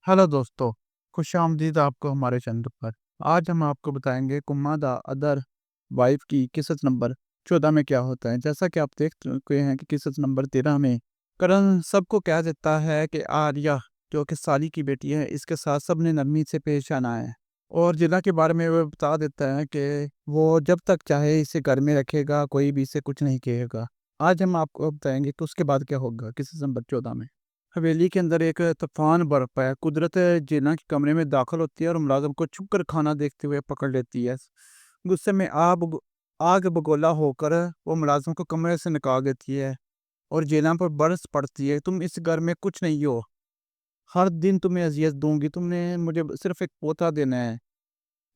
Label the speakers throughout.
Speaker 1: Hello दोस्तों, खुशामदीद आपको हमारे चैनल पर। आज हम आपको बताएंगे कुम्मा द अदर वाइफ की किस्सत नंबर 14 में क्या होता है। जैसा कि आप देख चुके हैं कि किस्सत नंबर 13 में करण सबको कह देता है कि आर्या जो कि साली की बेटी है, इसके साथ सबने नरमी से पेश आना है। और जिला के बारे में वो बता देता है कि वो जब तक चाहे इसे घर में रखेगा, कोई भी इसे कुछ नहीं कहेगा। आज हम आपको बताएंगे कि उसके बाद क्या होगा किस्सत नंबर 14 में। हवेली के अंदर एक तूफान बरपा है। कुदरत जिन्ना के कमरे में दाखिल होती है और मुलाजिम को छुप कर खाना देखते हुए पकड़ लेती है। गुस्से में आग बगोला होकर वो मुलाजिम को कमरे से निकाल देती है और जेना पर बरस पड़ती है। तुम इस घर में कुछ नहीं हो, हर दिन तुम्हें अजियत दूंगी। तुमने मुझे सिर्फ एक पोता देना है,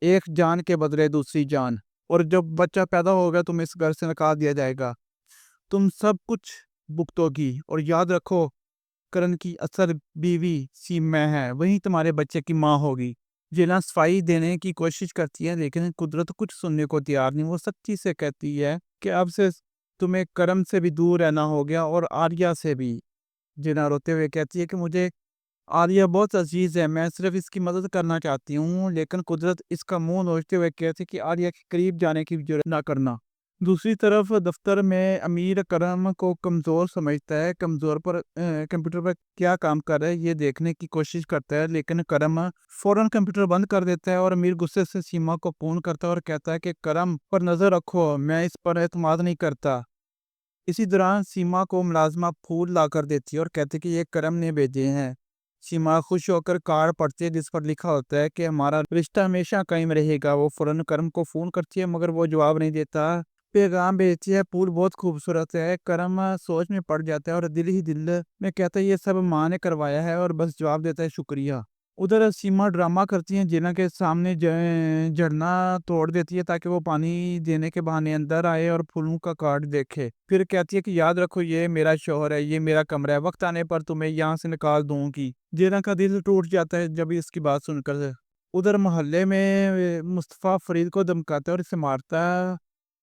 Speaker 1: एक जान के बदले दूसरी जान। और जब बच्चा पैदा होगा तुम इस घर से निकाल दिया जाएगा। तुम सब कुछ भुगतोगी और याद रखो, करण की असल बीवी सीमा है, वही तुम्हारे बच्चे की माँ होगी। जिला सफाई देने की कोशिश करती है लेकिन कुदरत कुछ सुनने को तैयार नहीं। वो सच्ची से कहती है कि अब से तुम्हें करम से भी दूर रहना हो गया और आर्या से भी। जिना रोते हुए कहती है कि मुझे आर्या बहुत अजीज है, मैं सिर्फ इसकी मदद करना चाहती हूँ। लेकिन कुदरत इसका मुंह नोचते हुए कहती है कि आर्या के करीब जाने की जरूरत ना करना। दूसरी तरफ दफ्तर में अमीर करम को कमज़ोर समझता है। कमज़ोर पर कंप्यूटर पर क्या काम कर रहा है ये देखने की कोशिश करता है, लेकिन करम फौरन कंप्यूटर बंद कर देता है। और अमीर गुस्से से सीमा को फोन करता है और कहता है कि करम पर नज़र रखो, मैं इस पर एतमाद नहीं करता। इसी दौरान सीमा को मुलाजमा फूल ला कर देती है और कहती है कि ये करम ने भेजे हैं। सीमा खुश होकर कार्ड पढ़ती है जिस पर लिखा होता है कि हमारा रिश्ता हमेशा कायम रहेगा। वो फौरन करम को फ़ोन करती है मगर वो जवाब नहीं देता। पैगाम भेजती है, फूल बहुत खूबसूरत है। करम सोच में पड़ जाता है और दिल ही दिल में कहता है ये सब माँ ने करवाया है, और बस जवाब देता है शुक्रिया। उधर सीमा ड्रामा करती हैं, जिना के सामने झरना तोड़ देती है ताकि वो पानी देने के बहाने अंदर आए और फूलों का कार्ड देखे। फिर कहती है कि याद रखो ये मेरा शोहर है, ये मेरा कमरा है, वक्त आने पर तुम्हें यहाँ से निकाल दूंगी। जिना का दिल टूट जाता है जब इसकी बात सुनकर। उधर मोहल्ले में मुस्तफ़ा फरीद को धमकाता है और इसे मारता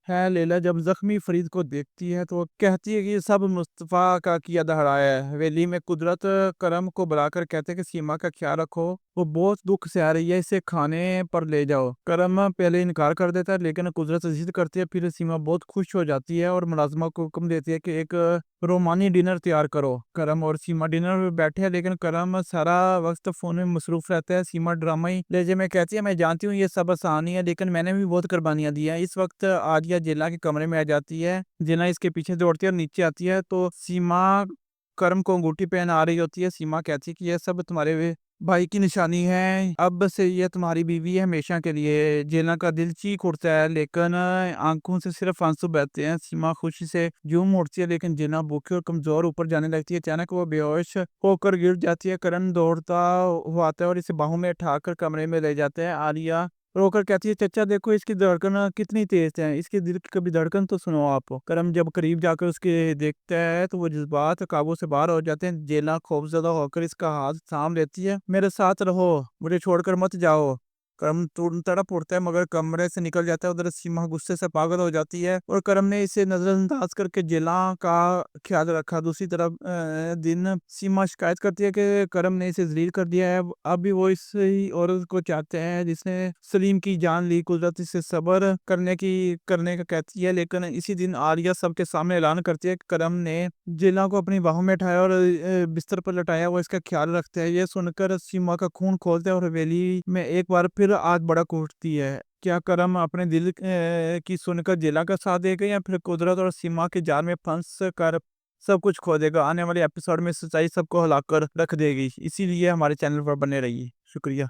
Speaker 1: है। लैला जब जख्मी फरीद को देखती है तो वो कहती है कि ये सब मुस्तफ़ा का किया दहराया है। हवेली में कुदरत करम को बुलाकर कहते हैं कि सीमा का ख्याल रखो, वो बहुत दुख से आ रही है, इसे खाने पर ले जाओ। करम पहले इनकार कर देता है लेकिन कुदरत जिद करती है। फिर सीमा बहुत खुश हो जाती है और मुलाजिमा को हुक्म देती है कि एक रोमानी डिनर तैयार करो। करम और सीमा डिनर में बैठे हैं लेकिन करम सारा वक्त फोन में मसरूफ रहता है। सीमा ड्रामाई लहजे में कहती है मैं जानती हूँ ये सब आसानी है लेकिन मैंने भी बहुत कुर्बानियां दी हैं। इस वक्त आलिया जिला के कमरे में आ जाती है। जिना इसके पीछे दौड़ती है और नीचे आती है तो सीमा करम को अंगूठी पहन आ रही होती है। सीमा कहती है कि यह सब तुम्हारे भाई की निशानी है, अब से ये तुम्हारी बीवी है हमेशा के लिए। जेना का दिल चीख उठता है लेकिन आंखों से सिर्फ आंसू बहते हैं। सीमा खुशी से यूं उठती है लेकिन जेना भूखी और कमजोर ऊपर जाने लगती है। अचानक वो बेहोश होकर गिर जाती है। करण दौड़ता हुआ आता है और इसे बाहों में उठाकर कमरे में ले जाते हैं। आलिया रोकर कहती है चचा देखो इसकी धड़कन कितनी तेज है, इसके दिल की कभी धड़कन तो सुनो आप। करम जब करीब जाकर उसके देखता है तो वो जज्बात काबू से बाहर हो जाते हैं। जेला खौफजदा होकर इसका हाथ थाम लेती है, मेरे साथ रहो, मुझे छोड़कर मत जाओ। करम तड़प उठता है मगर कमरे से निकल जाता है। उधर सीमा गुस्से से पागल हो जाती है और करम ने इसे नजरअंदाज करके जेला का ख्याल रखा। दूसरी तरफ दिन सीमा शिकायत करती है कि करम ने इसे जलील कर दिया है। अब भी वो इस ही औरत को चाहते हैं जिसने सलीम की जान ली। कुदरत इसे सब्र करने का कहती है लेकिन इसी दिन आलिया सबके सामने ऐलान करती है कि करम ने जिला को अपनी बाहों में उठाया और बिस्तर पर लटाया, वो इसका ख्याल रखते हैं। ये सुनकर सीमा का खून खोलता है और हवेली में एक बार फिर आग भड़क उठती है। क्या करम अपने दिल की सुनकर जिला का साथ देगा या फिर कुदरत और सीमा के जाल में फंस कर सब कुछ खो देगा? आने वाले एपिसोड में सच्चाई सबको हिलाकर रख देगी। इसीलिए हमारे चैनल पर बने रहिए। शुक्रिया।